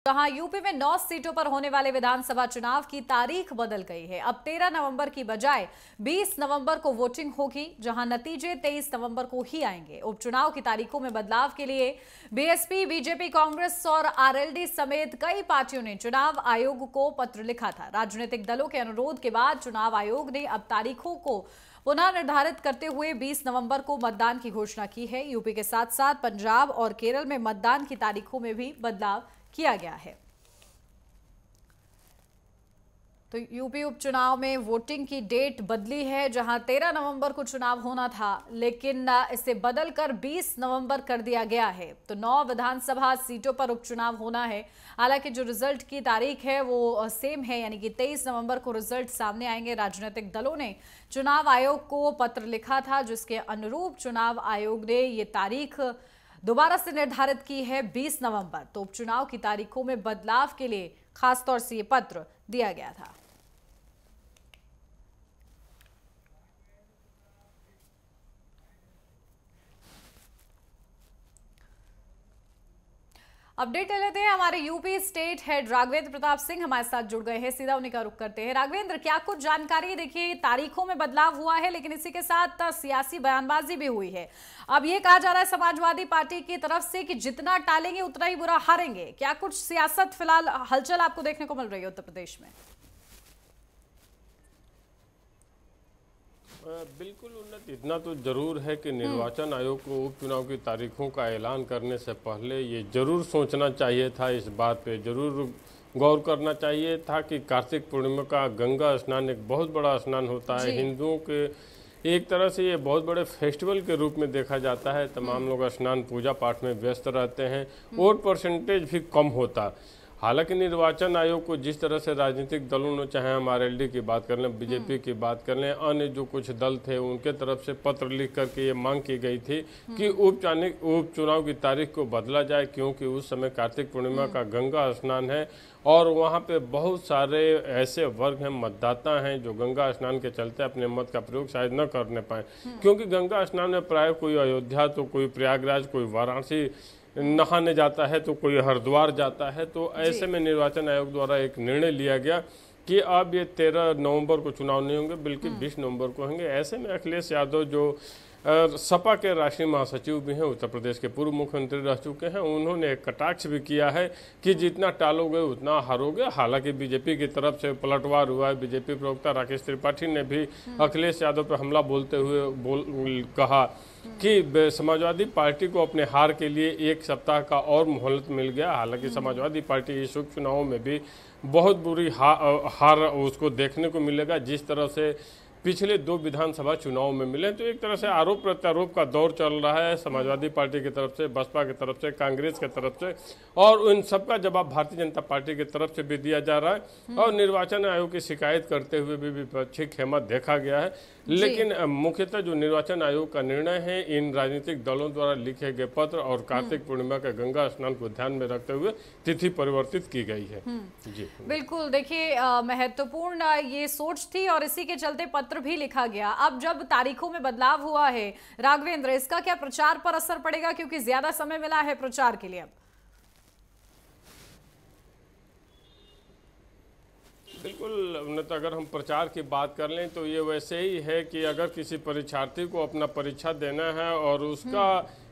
जहां यूपी में 9 सीटों पर होने वाले विधानसभा चुनाव की तारीख बदल गई है। अब 13 नवंबर की बजाय 20 नवंबर को वोटिंग होगी, जहां नतीजे 23 नवंबर को ही आएंगे। उपचुनाव की तारीखों में बदलाव के लिए बीएसपी, बीजेपी, कांग्रेस और आरएलडी समेत कई पार्टियों ने चुनाव आयोग को पत्र लिखा था। राजनीतिक दलों के अनुरोध के बाद चुनाव आयोग ने अब तारीखों को पुनः निर्धारित करते हुए 20 नवंबर को मतदान की घोषणा की है। यूपी के साथ साथ पंजाब और केरल में मतदान की तारीखों में भी बदलाव किया गया है। तो यूपी उपचुनाव में वोटिंग की डेट बदली है, जहां 13 नवंबर को चुनाव होना था, लेकिन इसे बदलकर 20 नवंबर कर दिया गया है। तो 9 विधानसभा सीटों पर उपचुनाव होना है। हालांकि जो रिजल्ट की तारीख है वो सेम है, यानी कि 23 नवंबर को रिजल्ट सामने आएंगे। राजनीतिक दलों ने चुनाव आयोग को पत्र लिखा था, जिसके अनुरूप चुनाव आयोग ने ये तारीख दोबारा से निर्धारित की है 20 नवंबर। तो उपचुनाव की तारीखों में बदलाव के लिए खासतौर से ये पत्र दिया गया था। अपडेट ले लेते हैं, हमारे UP state head Raghavendra Pratap Singh हमारे साथ जुड़ गए हैं। सीधा उन्हीं का रुख करते हैं। राघवेंद्र, क्या कुछ जानकारी? देखिए, तारीखों में बदलाव हुआ है, लेकिन इसी के साथ सियासी बयानबाजी भी हुई है। अब ये कहा जा रहा है समाजवादी पार्टी की तरफ से कि जितना टालेंगे उतना ही बुरा हारेंगे। क्या कुछ सियासत फिलहाल हलचल आपको देखने को मिल रही है उत्तर प्रदेश में? बिल्कुल उन्नत इतना तो जरूर है कि निर्वाचन आयोग को उपचुनाव की तारीखों का ऐलान करने से पहले ये जरूर सोचना चाहिए था, इस बात पे जरूर गौर करना चाहिए था कि कार्तिक पूर्णिमा का गंगा स्नान एक बहुत बड़ा स्नान होता है। हिंदुओं के एक तरह से ये बहुत बड़े फेस्टिवल के रूप में देखा जाता है। तमाम लोग स्नान पूजा पाठ में व्यस्त रहते हैं, वोट परसेंटेज भी कम होता। हालांकि निर्वाचन आयोग को जिस तरह से राजनीतिक दलों ने, चाहे हम आरएलडी की बात कर लें, बीजेपी की बात कर लें, अन्य जो कुछ दल थे, उनके तरफ से पत्र लिख करके ये मांग की गई थी कि उपचुनाव की तारीख को बदला जाए, क्योंकि उस समय कार्तिक पूर्णिमा का गंगा स्नान है और वहाँ पे बहुत सारे ऐसे वर्ग हैं, मतदाता हैं, जो गंगा स्नान के चलते अपने मत का प्रयोग शायद न करने पाए। क्योंकि गंगा स्नान में प्राय कोई अयोध्या, तो कोई प्रयागराज, कोई वाराणसी नहाने जाता है, तो कोई हरिद्वार जाता है। तो ऐसे में निर्वाचन आयोग द्वारा एक निर्णय लिया गया कि अब ये 13 नवंबर को चुनाव नहीं होंगे, बल्कि 20 नवंबर को होंगे। ऐसे में अखिलेश यादव, जो सपा के राष्ट्रीय महासचिव भी हैं, उत्तर प्रदेश के पूर्व मुख्यमंत्री रह चुके हैं, उन्होंने एक कटाक्ष भी किया है कि जितना टालोगे उतना हारोगे। हालांकि बीजेपी की तरफ से पलटवार हुआ है। बीजेपी प्रवक्ता राकेश त्रिपाठी ने भी अखिलेश यादव पर हमला बोलते हुए कहा कि समाजवादी पार्टी को अपने हार के लिए 1 सप्ताह का और मोहलत मिल गया। हालांकि समाजवादी पार्टी इस उपचुनावों में भी बहुत बुरी हार उसको देखने को मिलेगा, जिस तरह से पिछले 2 विधानसभा चुनाव में मिले। तो एक तरह से आरोप प्रत्यारोप का दौर चल रहा है, समाजवादी पार्टी की तरफ से, बसपा की तरफ से, कांग्रेस की तरफ से, और उन सबका जवाब भारतीय जनता पार्टी की तरफ से भी दिया जा रहा है। और निर्वाचन आयोग की शिकायत करते हुए भी विपक्षी खेमा देखा गया है। लेकिन मुख्यतः जो निर्वाचन आयोग का निर्णय है, इन राजनीतिक दलों द्वारा लिखे गए पत्र और कार्तिक पूर्णिमा के गंगा स्नान को ध्यान में रखते हुए तिथि परिवर्तित की गई है। जी बिल्कुल, देखिए, महत्वपूर्ण ये सोच थी और इसी के चलते पत्र भी लिखा गया। अब जब तारीखों में बदलाव हुआ है, राघवेंद्र, इसका क्या प्रचार पर असर पड़ेगा, क्योंकि ज्यादा समय मिला है प्रचार के लिए? अब बिल्कुल उन्नत, अगर हम प्रचार की बात कर लें तो ये वैसे ही है कि अगर किसी परीक्षार्थी को अपना परीक्षा देना है और उसका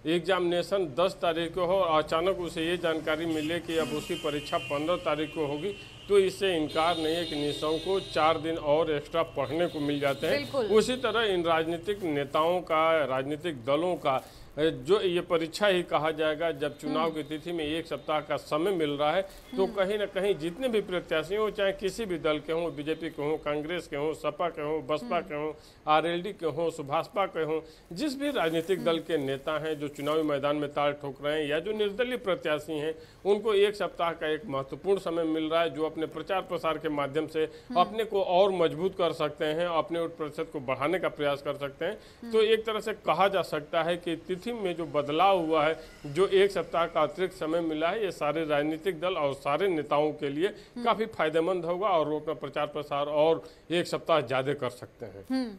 एग्जामिनेशन 10 तारीख को हो, अचानक उसे ये जानकारी मिले कि अब उसकी परीक्षा 15 तारीख को होगी, तो इससे इनकार नहीं है कि निशंक को 4 दिन और एक्स्ट्रा पढ़ने को मिल जाते हैं। उसी तरह इन राजनीतिक नेताओं का, राजनीतिक दलों का जो ये परीक्षा ही कहा जाएगा, जब चुनाव की तिथि में 1 सप्ताह का समय मिल रहा है, तो कहीं ना कहीं जितने भी प्रत्याशी हो, चाहे किसी भी दल के हों, बीजेपी के हों, कांग्रेस के हों, सपा के हों, बसपा के हों, आरएलडी के हों, सुभाषपा के हों, जिस भी राजनीतिक दल के नेता हैं जो चुनावी मैदान में ताल ठोक रहे हैं, या जो निर्दलीय प्रत्याशी हैं, उनको 1 सप्ताह का एक महत्वपूर्ण समय मिल रहा है, जो अपने प्रचार प्रसार के माध्यम से अपने को और मजबूत कर सकते हैं, अपने वोट प्रतिशत को बढ़ाने का प्रयास कर सकते हैं। तो एक तरह से कहा जा सकता है कि तिथि में जो बदलाव हुआ है, जो 1 सप्ताह का अतिरिक्त समय मिला है, ये सारे राजनीतिक दल और सारे नेताओं के लिए काफी फायदेमंद होगा और वो अपना प्रचार प्रसार और 1 सप्ताह ज्यादा कर सकते हैं।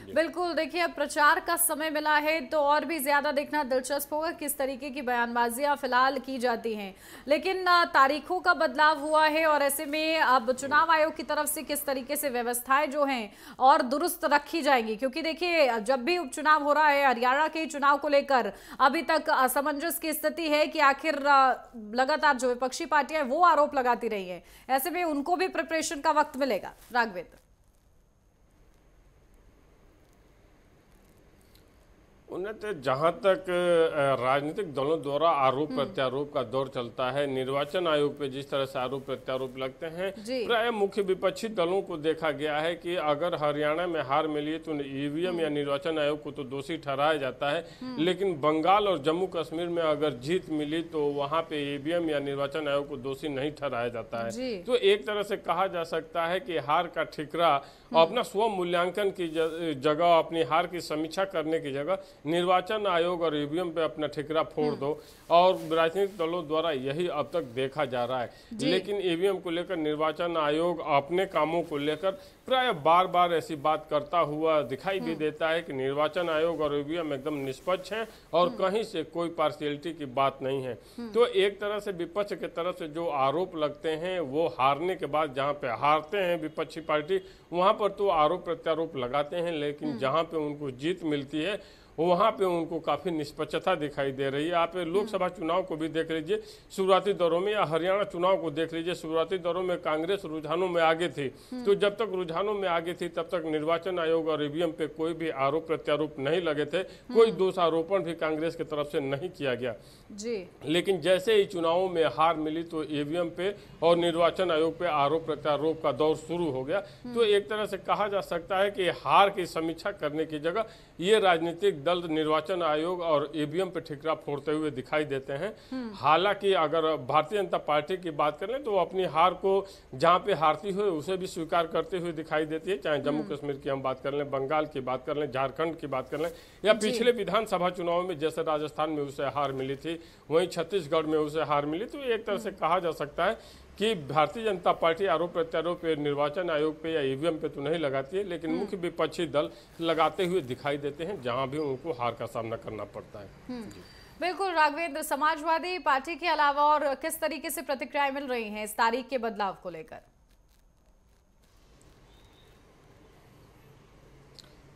बिल्कुल, देखिए अब प्रचार का समय मिला है तो और भी ज्यादा देखना दिलचस्प होगा किस तरीके की बयानबाजियां फिलहाल की जाती हैं, लेकिन तारीखों का बदलाव हुआ है और ऐसे में अब चुनाव आयोग की तरफ से किस तरीके से व्यवस्थाएं जो हैं और दुरुस्त रखी जाएंगी, क्योंकि देखिए जब भी उपचुनाव हो रहा है हरियाणा के चुनाव को लेकर अभी तक असमंजस की स्थिति है कि आखिर लगातार जो विपक्षी पार्टियां वो आरोप लगाती रही है, ऐसे में उनको भी प्रिपरेशन का वक्त मिलेगा। राघवेंद्र, उन्हें तो जहाँ तक राजनीतिक दलों द्वारा आरोप प्रत्यारोप का दौर चलता है, निर्वाचन आयोग पे जिस तरह से आरोप प्रत्यारोप लगते हैं, प्राय मुख्य विपक्षी दलों को देखा गया है कि अगर हरियाणा में हार मिली है तो ईवीएम या निर्वाचन आयोग को तो दोषी ठहराया जाता है, लेकिन बंगाल और जम्मू कश्मीर में अगर जीत मिली तो वहाँ पे ईवीएम या निर्वाचन आयोग को दोषी नहीं ठहराया जाता है। तो एक तरह से कहा जा सकता है कि हार का ठिकरा अपना स्व मूल्यांकन की जगह, अपनी हार की समीक्षा करने की जगह निर्वाचन आयोग और ईवीएम पे अपना ठिकरा फोड़ दो, और राजनीतिक दलों द्वारा यही अब तक देखा जा रहा है। लेकिन ईवीएम को लेकर निर्वाचन आयोग अपने कामों को लेकर प्राय बार बार ऐसी बात करता हुआ दिखाई भी देता है कि निर्वाचन आयोग और ईवीएम एकदम निष्पक्ष हैं और कहीं से कोई पार्शियलिटी की बात नहीं है। तो एक तरह से विपक्ष की तरफ से जो आरोप लगते हैं वो हारने के बाद, जहाँ पे हारते हैं विपक्षी पार्टी वहां पर तो आरोप प्रत्यारोप लगाते हैं, लेकिन जहां पे उनको जीत मिलती है वहां पे उनको काफी निष्पक्षता दिखाई दे रही है। आप लोकसभा चुनाव को भी देख लीजिए शुरुआती दौरों में, या हरियाणा चुनाव को देख लीजिए, शुरुआती दौरों में कांग्रेस रुझानों में आगे थी, तो जब तक रुझानों में आगे थी तब तक निर्वाचन आयोग और ईवीएम पे कोई भी आरोप प्रत्यारोप नहीं लगे थे, कोई दोषारोपण भी कांग्रेस की तरफ से नहीं किया गया जी। लेकिन जैसे ही चुनावों में हार मिली तो ईवीएम पे और निर्वाचन आयोग पे आरोप प्रत्यारोप का दौर शुरू हो गया। तो एक तरह से कहा जा सकता है कि हार की समीक्षा करने की जगह ये राजनीतिक दल निर्वाचन आयोग और ईवीएम पे ठिकरा फोड़ते हुए दिखाई देते हैं। हालांकि अगर भारतीय जनता पार्टी की बात करें तो अपनी हार को जहां पे हारती हुई उसे भी स्वीकार करते हुए दिखाई देती है, चाहे जम्मू कश्मीर की हम बात कर लें, बंगाल की बात कर लें, झारखंड की बात कर लें, या पिछले विधानसभा चुनाव में जैसे राजस्थान में उसे हार मिली थी, वहीं छत्तीसगढ़ में उसे हार मिली। तो एक तरह से कहा जा सकता है कि भारतीय जनता पार्टी आरोप प्रत्यारोप पे निर्वाचन आयोग पे या ईवीएम पे तो नहीं लगाती है, लेकिन मुख्य विपक्षी दल लगाते हुए दिखाई देते हैं जहां भी उनको हार का सामना करना पड़ता है। बिल्कुल राघवेंद्र, समाजवादी पार्टी के अलावा और किस तरीके से प्रतिक्रियाएं मिल रही हैं इस तारीख के बदलाव को लेकर?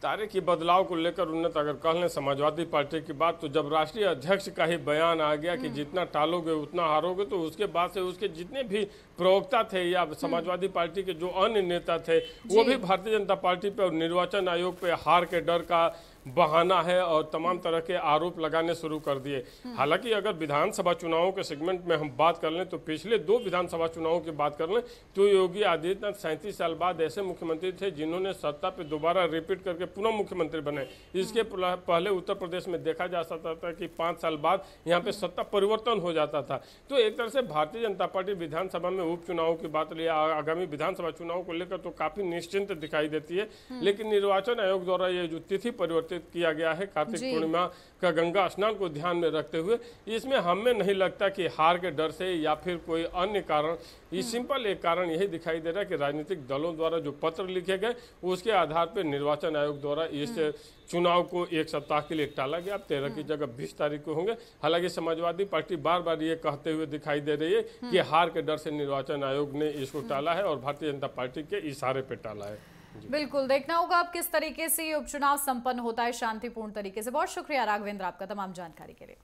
तारीख की बदलाव को लेकर उन्नत अगर कह लें समाजवादी पार्टी की बात, तो जब राष्ट्रीय अध्यक्ष का ही बयान आ गया कि जितना टालोगे उतना हारोगे, तो उसके बाद से उसके जितने भी प्रवक्ता थे या समाजवादी पार्टी के जो अन्य नेता थे वो भी भारतीय जनता पार्टी पे और निर्वाचन आयोग पे हार के डर का बहाना है और तमाम तरह के आरोप लगाने शुरू कर दिए। हालांकि अगर विधानसभा चुनावों के सेगमेंट में हम बात कर लें तो पिछले 2 विधानसभा चुनावों की बात कर लें तो योगी आदित्यनाथ 37 साल बाद ऐसे मुख्यमंत्री थे जिन्होंने सत्ता पे दोबारा रिपीट करके पुनः मुख्यमंत्री बने। इसके पहले उत्तर प्रदेश में देखा जा सकता था कि 5 साल बाद यहाँ पे सत्ता परिवर्तन हो जाता था। तो एक तरह से भारतीय जनता पार्टी विधानसभा में उपचुनाव की बात लिया, आगामी विधानसभा चुनाव को लेकर तो काफी निश्चिंत दिखाई देती है। लेकिन निर्वाचन आयोग द्वारा ये जो तिथि परिवर्तित किया गया है कार्तिक पूर्णिमा का गंगा स्नान को ध्यान में रखते हुए, इसमें हमें नहीं लगता कि हार के डर से या फिर कोई अन्य कारण, ये सिंपल एक कारण यही दिखाई दे रहा है कि राजनीतिक दलों द्वारा जो पत्र लिखे गए उसके आधार पर निर्वाचन आयोग द्वारा इस चुनाव को 1 सप्ताह के लिए टाला गया। 13 की जगह 20 तारीख को होंगे। हालांकि समाजवादी पार्टी बार बार ये कहते हुए दिखाई दे रही है कि हार के डर से निर्वाचन आयोग ने इसको टाला है और भारतीय जनता पार्टी के इशारे पे टाला है। बिल्कुल देखना होगा अब किस तरीके से ये उपचुनाव संपन्न होता है शांतिपूर्ण तरीके से। बहुत शुक्रिया राघवेंद्र आपका तमाम जानकारी के लिए।